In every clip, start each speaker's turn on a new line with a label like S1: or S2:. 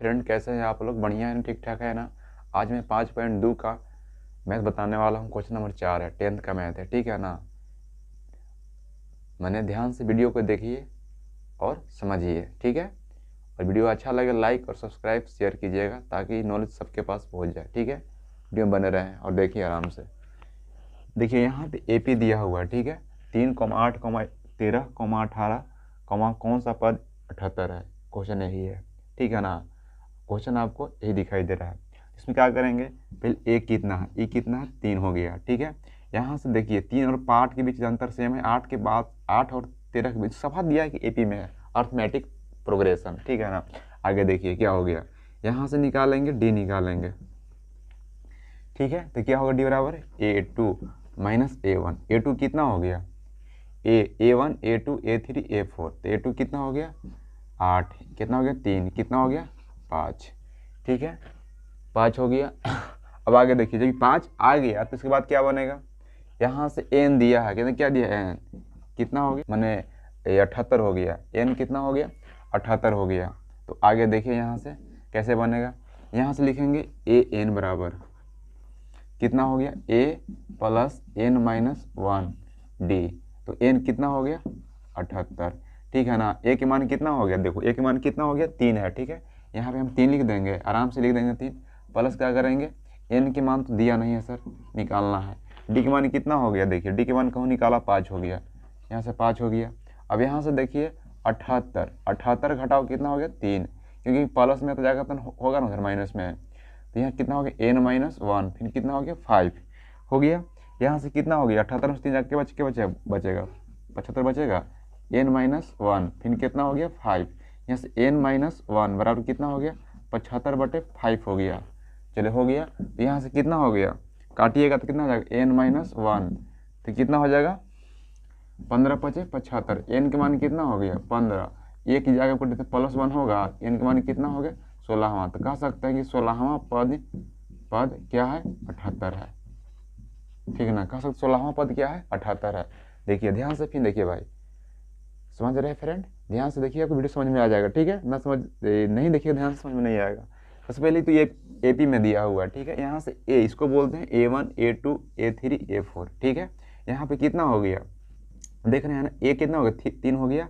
S1: Friend कैसे हैं आप लोग? बढ़िया है, ठीक ठाक है ना। आज मैं 5.2 का मैथ बताने वाला हूँ। क्वेश्चन नंबर 4 है, 10th का मैथ है, ठीक है ना। मैंने ध्यान से वीडियो को देखिए और समझिए, ठीक है। और वीडियो अच्छा लगे लाइक और सब्सक्राइब शेयर कीजिएगा ताकि नॉलेज सबके पास पहुँच जाए, ठीक है। वीडियो में बने रहें और देखिए आराम से। देखिए यहाँ पे AP दिया हुआ है, ठीक है। 3,8,13,18, कौन सा पद 78 है। क्वेश्चन यही है, ठीक है ना। क्वेश्चन आपको यही दिखाई दे रहा है। इसमें क्या करेंगे, पहले ए कितना है, ई कितना है, 3 हो गया, ठीक है। यहाँ से देखिए 3 और 8 के बीच अंतर सेम है। 8 के बाद 8 और 13 के बीच सफा दिया है कि AP में है, अर्थमेटिक प्रोग्रेशन, ठीक है ना। आगे देखिए क्या हो गया, यहाँ से निकालेंगे D निकालेंगे, ठीक है। तो क्या होगा, D बराबर A2 माइनस A1। A2 कितना हो गया, A1 A2 A3 A4। तो A2 कितना हो गया 8, कितना हो गया 3, कितना हो गया 5, ठीक है। 5 हो गया। अब आगे देखिए जब 5 आ गया तो इसके बाद क्या बनेगा, यहाँ से n दिया है, कितना क्या दिया है n, कितना हो गया, मैंने 78 हो गया। n कितना हो गया 78 हो गया। तो आगे देखिए यहाँ से कैसे बनेगा, यहाँ से लिखेंगे an बराबर कितना हो गया a plus n minus 1 d। तो n कितना हो गया 78, ठीक है ना। a के मान कितना हो गया, देखो a के मान कितना हो गया 3 है, ठीक है। यहाँ पे हम 3 लिख देंगे, आराम से लिख देंगे 3 प्लस क्या करेंगे, n के मान तो दिया नहीं है सर, निकालना है। d के मान कितना हो गया, देखिए d के मान कहूँ निकाला 5 हो गया, यहाँ से 5 हो गया। अब यहाँ से देखिए 78 घटाओ कितना हो गया 3, क्योंकि प्लस में तो जाएगा तो होगा ना सर, माइनस में है। तो यहाँ कितना हो गया n माइनस 1, फिर कितना हो गया 5 हो गया। यहाँ से कितना हो गया 78 में 3 जाके बचेगा 75 बचेगा, n माइनस 1 फिर कितना हो गया 5। यहाँ से n माइनस 1 बराबर कितना हो गया 75/5 हो गया। चलिए हो गया। तो यहाँ से कितना हो गया, काटिएगा तो कितना हो जाएगा n माइनस 1, तो कितना हो जाएगा 15 पचे 75। n के मान कितना हो गया 15, एक की जगह को प्लस 1 होगा, n के मान कितना हो गया 16वां। तो कह सकते हैं कि 16वां पद क्या है 78 है, ठीक है ना। कह सकते 16वां पद क्या है 78 है। देखिए ध्यान से, फिर देखिए भाई, समझ रहे हैं फ्रेंड, ध्यान से देखिए आपको वीडियो समझ में आ जाएगा, ठीक है ना। नहीं देखिए ध्यान से समझ में नहीं आएगा। सबसे पहले तो ये AP में दिया हुआ है, ठीक है। यहाँ से A इसको बोलते हैं A1 A2 A3 A4, ठीक है। यहाँ पे कितना हो गया देख रहे हैं ना, A कितना हो गया 3 हो गया,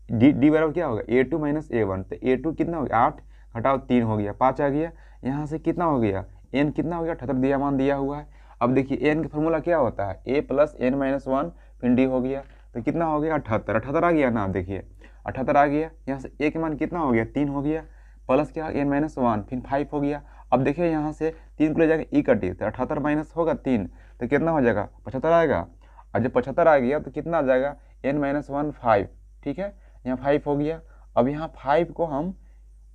S1: D बराबर क्या होगा A2 माइनस A1। तो A2 कितना हो गया 8 घटाओ 3 हो गया 5 आ गया। यहाँ से कितना हो गया n कितना हो गया 78 दिया, मान दिया हुआ है। अब देखिए n का फॉर्मूला क्या होता है a प्लस n माइनस 1 फिर d हो गया। तो कितना हो गया 78 आ गया ना, देखिए 78 आ गया। यहाँ से a के मान कितना हो गया 3 हो गया, प्लस क्या n माइनस 1 फिर 5 हो गया। अब देखिए यहाँ से 3 को ले जाकर ई कटी, तो 78 माइनस होगा 3 तो कितना हो जाएगा 75 आएगा। और जब 75 आ गया तो कितना आ जाएगा n माइनस 1 5, ठीक है। यहाँ 5 हो गया। अब यहाँ 5 को हम,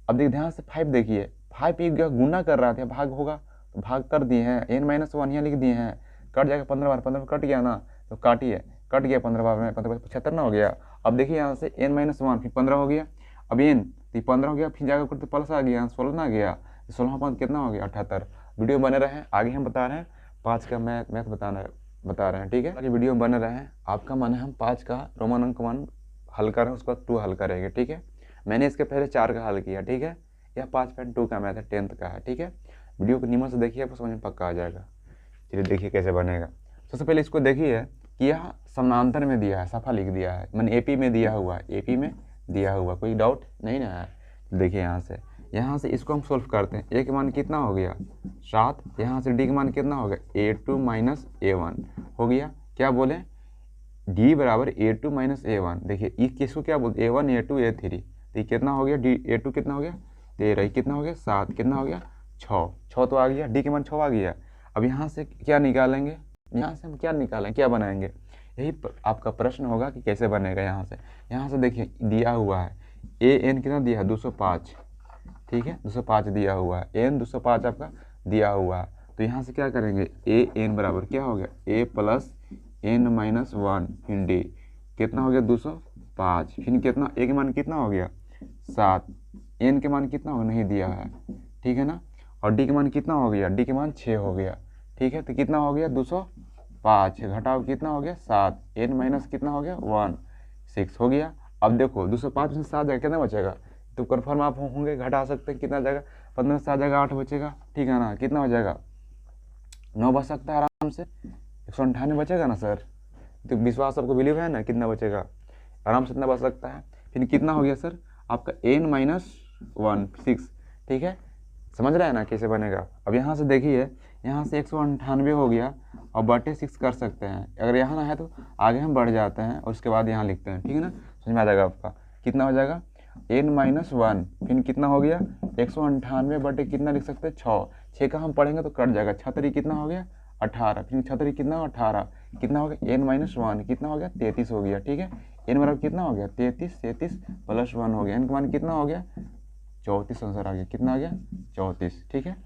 S1: अब देखिए ध्यान से 5 देखिए, 5 एक गुना कर रहा था, भाग होगा तो भाग कर दिए हैं, n माइनस 1 यहाँ लिख दिए हैं, कट जाएगा 15 बार, 15 कट गया ना, तो काटिए, कट गया 15 बार में, 15 75 ना हो गया। अब देखिए यहाँ से n माइनस 1 फिर 15 हो गया, अब n तो 15 हो गया, फिर जाकर करते प्लस आ गया 16 ना गया, 16 पॉइंट कितना हो गया 78। वीडियो बने रहे, आगे हम बता रहे हैं 5 का मैथ बता रहे हैं, ठीक है। वीडियो में बने रहे, आपका मन है हम 5 का रोमन अंक मान हल कर रहे हैं, उसके बाद 2 हल करेंगे, ठीक है। मैंने इसके पहले 4 का हल किया, ठीक है। यह 5.2 का मैथ है, 10th का है, ठीक है। वीडियो को नियम से देखिए, आपको समझ में पक्का आ जाएगा। चलिए देखिए कैसे बनेगा। सबसे पहले इसको देखिए कि यह समानांतर में दिया है, सफा लिख दिया है, मैंने AP में दिया हुआ है, AP में दिया हुआ, कोई डाउट नहीं ना है। देखिए यहाँ से इसको हम सोल्व करते हैं। A के मान कितना हो गया 7, यहाँ से D के मान कितना हो गया A2 माइनस A1 हो गया। क्या बोले D बराबर A2 माइनस A1। देखिए ये किसको क्या बोलते A1 A2 A3, तो ये कितना हो गया D A2 कितना हो गया 13, कितना हो गया 7, कितना हो गया 6 तो आ गया, D के मान 6 आ गया। अब यहाँ से क्या निकालेंगे, यहाँ से हम क्या निकालेंगे, क्या बनाएंगे, यही आपका प्रश्न होगा कि कैसे बनेगा। यहाँ से देखिए दिया हुआ है AN कितना दिया है 205, ठीक है 205 दिया हुआ है, n 205 आपका दिया हुआ है। तो यहाँ से क्या करेंगे AN बराबर क्या हो गया A प्लस n माइनस 1 फिर D कितना हो गया 205, फिर कितना A के मान कितना हो गया 7, n के मान कितना होगा नहीं दिया है, ठीक है ना। और D के मान कितना हो गया, D के मान 6 हो गया, ठीक है। तो कितना हो गया 205 घटाओ कितना हो गया 7, n माइनस कितना हो गया 1 6 हो गया। अब देखो 205 में 7 जाएगा कितना बचेगा तो कन्फर्म आप होंगे, घटा सकते हैं, कितना जाएगा 15 से आ जाएगा 8 बचेगा, ठीक है ना, कितना हो जाएगा 9 बच सकता है आराम से, 198 बचेगा ना सर, तो विश्वास आपको बिलीव है ना, कितना बचेगा आराम से इतना बच सकता है। फिर कितना हो गया सर आपका n-1 6, ठीक है, समझ रहे हैं ना कैसे बनेगा। अब यहाँ से देखिए, यहाँ से 198 हो गया और बटे 6 कर सकते हैं, अगर यहाँ ना है तो आगे हम बढ़ जाते हैं और उसके बाद यहाँ लिखते हैं, ठीक है ना, समझ में आ जाएगा आपका। कितना हो जाएगा n-1, फिर कितना हो गया 198 बटे कितना लिख सकते हैं 6 का हम पढ़ेंगे तो कट जाएगा, 6 कितना हो गया 18, फिर 6 कितना हो 18, कितना हो गया n-1 कितना हो गया 33 हो गया, ठीक है, n बराबर कितना हो गया 33 प्लस 1 हो गया, n का मान कितना हो गया 34 आंसर आ गया, कितना आ गया 34, ठीक है।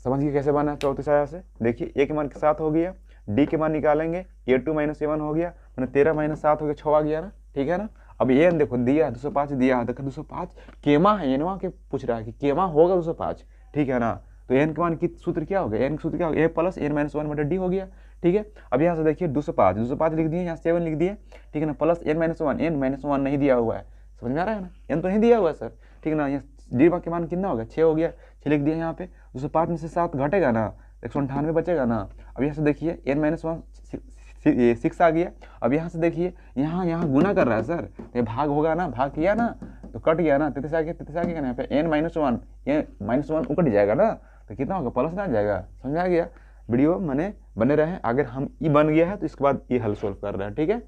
S1: समझिए कैसे बना 34 आया से, देखिए a के मान के 7 हो गया, d के मान निकालेंगे a2 - a1 हो गया, मैंने 13 - 7 हो गया 6 आ गया ना, ठीक है ना। अब ये देखो दिया है 205 दिया है, देखो 205 केमा है, एनवा के पूछ रहा है कि केमा होगा 205, ठीक है ना। तो एन के मान की सूत्र क्या हो गया, एन का सूत्र क्या हो गया a प्लस n-1 बटे डी हो गया, ठीक है। अब यहाँ से देखिए 205 लिख दिए, यहाँ 7 लिख दिए, ठीक है ना, प्लस n-1 नहीं दिया हुआ है, समझ में आ रहा है ना, एन तो नहीं दिया हुआ है सर, ठीक है ना। यहाँ डी के मान कितना हो गया 6 हो गया, 6 लिख दिया यहाँ पे, 205 में से 7 घटेगा ना, 198 बचेगा ना। अब यहाँ से देखिए n-1 6 आ गया। अब यहाँ से देखिए यहाँ गुना कर रहा है सर, ये भाग होगा ना, भाग किया ना तो कट गया ना, 33 आ गया ना, यहाँ पे n-1 कट जाएगा ना, तो कितना होगा प्लस ना आ जाएगा, समझ आ गया। वीडियो मैंने बने रहे, अगर हम ई बन गया है तो इसके बाद ये हल सोल्व कर रहे हैं, ठीक है।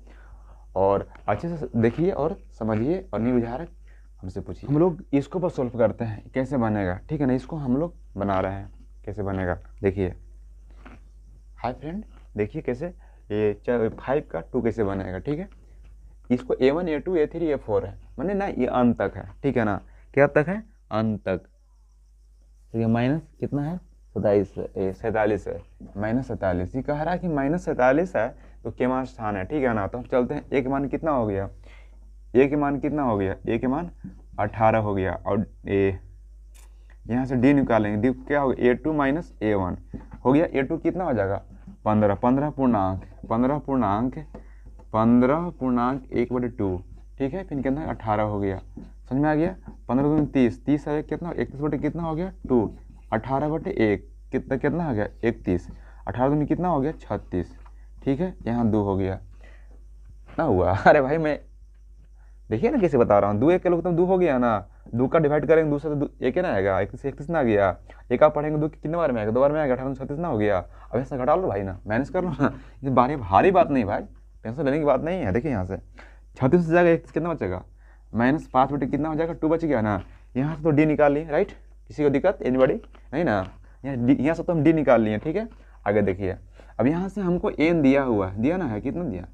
S1: और अच्छे से देखिए और समझिए, और नहीं बुझा रहे हमसे पूछिए, हम लोग इसको पर सोल्व करते हैं कैसे बनेगा, ठीक है ना, इसको हम लोग बना रहे हैं कैसे बनेगा। देखिए हाय फ्रेंड, देखिए कैसे ये 5 का 2 कैसे बनेगा, ठीक है। इसको a1 a2 a3 a4 है, मैंने ना ये अंत तक है, ठीक है ना, क्या तक है अंत तक, ठीक है। माइनस कितना है 47 है, -47, ये कह रहा है कि -47 है तो के मान स्थान है, ठीक है ना। तो हम चलते हैं, a के मान कितना हो गया, a के मान कितना हो गया, a के मान 18 हो गया, और a यहाँ से d निकालेंगे, d क्या हो गया a2 - a1 हो गया, a2 कितना हो जाएगा 15 पूर्णांक 1/2, ठीक है, फिर कितना 18 हो गया, समझ में आ गया। 15 दूनी 30 है, कितना 31 बटे कितना हो गया 2, 18 बटे 1 कितना हो गया 31, 18 दूनी कितना हो गया 36, ठीक है, यहाँ 2 हो गया ना हुआ। अरे भाई मैं देखिए ना कैसे बता रहा हूँ, 2 1 के लोग तो 2 हो गया ना, 2 का डिवाइड करेंगे 2 से तो 1 ना आएगा, 31 ना आ गया, एक आप पढ़ेंगे 2 कितने बार में आएगा, 2 बार में आएगा, 18 36 ना हो गया। अब ऐसा घटा लो भाई ना, मैनेज कर लो ना, ये भारी बात नहीं भाई, टेंशन लेने की बात नहीं है। देखिए यहाँ से 36 से जाएगा 31 कितना बचेगा -5 बटे कितना हो जाएगा 2 बच गया ना। यहाँ से तो डी निकाल लिए, राइट, किसी को दिक्कत एनीबॉडी नहीं ना, यहाँ से तो हम डी निकाल लिए, ठीक है। आगे देखिए, अब यहाँ से हमको एन दिया हुआ है, दिया ना है, कितना दिया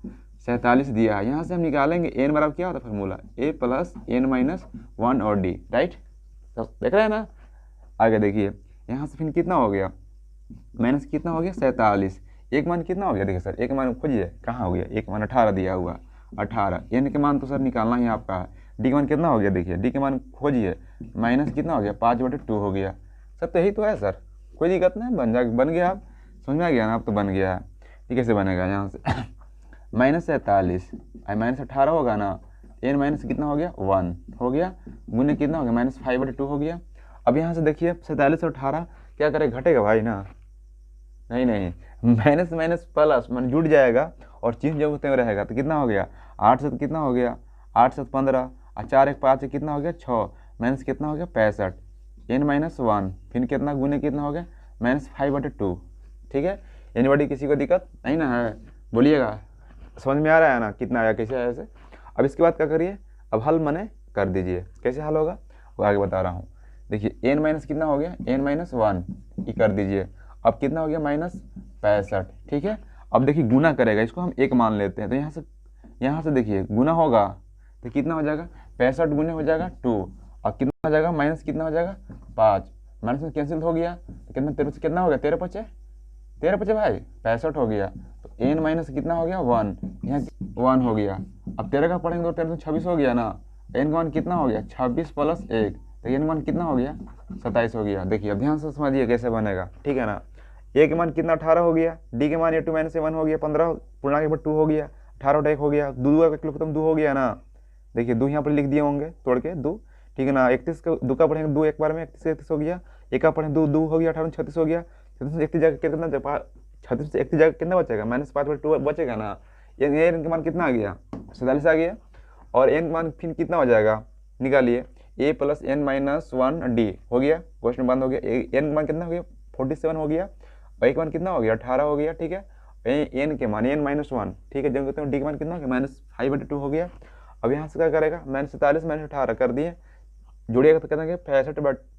S1: 47 दिया है, यहाँ से हम निकालेंगे एन बराबर क्या होता है फॉर्मूला a प्लस n-1 और d, राइट, तो देख रहे हैं ना। आगे देखिए यहाँ से फिर कितना हो गया माइनस कितना हो गया 47, एक मान कितना हो गया, देखिए सर एक मान खोजिए कहाँ हो गया, एक मान 18 दिया हुआ 18, एन के मान तो सर निकालना ही आपका है, डी के मान कितना हो गया, देखिए डी के मान खोजिए, माइनस कितना हो गया 5/2 हो गया, सब तो यही तो है सर, कोई दिक्कत नहीं, बन गया, आप समझ में आ गया ना, अब तो बन गया है। ये कैसे बनेगा, यहाँ से -47 -18 होगा ना, एन माइनस कितना हो गया 1 हो गया, गुने कितना हो गया -5/2 हो गया। अब यहाँ से देखिए 47 और 18 क्या करे, घटेगा भाई ना, नहीं माइनस प्लस मान जुड़ जाएगा और चिन्ह जब उतने रहेगा, तो कितना हो गया 8 से कितना हो गया 8 से 15 और 4 1 5 से कितना हो गया 6, माइनस कितना हो गया 65, n-1 फिर कितना गुने कितना हो गया -5/2, ठीक है। एनीबॉडी किसी को दिक्कत नहीं ना है, बोलिएगा, समझ में आ रहा है ना कितना आया कैसे आया ऐसे। अब इसके बाद क्या करिए, अब हल मने कर दीजिए, कैसे हल होगा वो आगे बता रहा हूँ। देखिए n माइनस कितना हो गया n-1 ये कर दीजिए, अब कितना हो गया -65, ठीक है। अब देखिए गुना करेगा, इसको हम 1 मान लेते हैं, तो यहाँ से देखिए गुना होगा तो कितना हो जाएगा 65 गुने हो जाएगा 2, और कितना हो जाएगा माइनस कितना हो जाएगा 5, माइनस में कैंसिल हो गया तो कितना 13 से कितना हो गया 13 बचे भाई 65 हो गया, तो n माइनस कितना हो गया 1, यहाँ 1 हो गया। अब 13 का पढ़ेंगे तो 13 से 26 हो गया ना, n का मान कितना हो गया 26 + 1, तो n मान कितना हो गया 27 हो गया। देखिए अब ध्यान से समझिए कैसे बनेगा, ठीक है ना। a के मान कितना 18 हो गया, d के मान a2 - a1 हो गया, 15 पूर्णांक 2 हो गया, 18 1 हो गया, 2 का किलो खत्म 2 हो गया ना, देखिए 2 यहाँ पर लिख दिए होंगे तोड़ के 2, ठीक है ना। 31 का 2 का पढ़ेंगे 2 एक बार में, 31 हो गया। एक का पढ़ेंगे 2 2 हो गया, 18 36 हो गया। 36 से 31 जगह कितना, 36 से 31 जगह कितना बचेगा, -5/2 बचेगा ना। ये n का मान कितना आ गया, 47 आ गया। और n का मान फिर कितना हो जाएगा, निकालिए, a + n-1d हो गया, क्वेश्चन बंद हो गया। n का मान कितना हो गया, 47 हो गया। और एक मान कितना हो गया, 18 हो गया, ठीक है। n के मान n-1, ठीक है। जब कहते हैं d का मान कितना हो गया, -5/2 हो गया। अब यहाँ से क्या करेगा, -47 -18 कर दिए, जुड़िएगा तो कहते हैं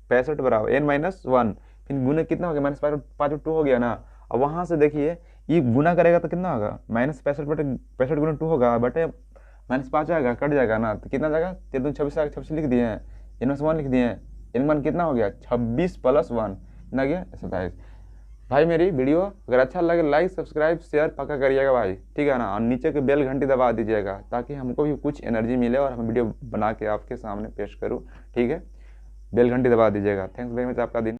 S1: 65 बराबर n-1, फिर गुना कितना हो गया, -5/2 हो गया ना। अब वहाँ से देखिए ये गुना करेगा तो कितना होगा, -65 गुना 2 होगा, बटे -5 आएगा, कट जाएगा ना। तो कितना जाएगा, 3 26 26 लिख दिए हैं, n-1 लिख दिए हैं। n मान कितना हो गया, 26 + 1 ना गया 27। भाई मेरी वीडियो अगर अच्छा लगे लाइक सब्सक्राइब शेयर पक्का करिएगा भाई, ठीक है ना। और नीचे के बेल घंटी दबा दीजिएगा ताकि हमको भी कुछ एनर्जी मिले और हम वीडियो बना के आपके सामने पेश करूँ, ठीक है। बेल घंटी दबा दीजिएगा। थैंक्स वेरी मच, आपका दिन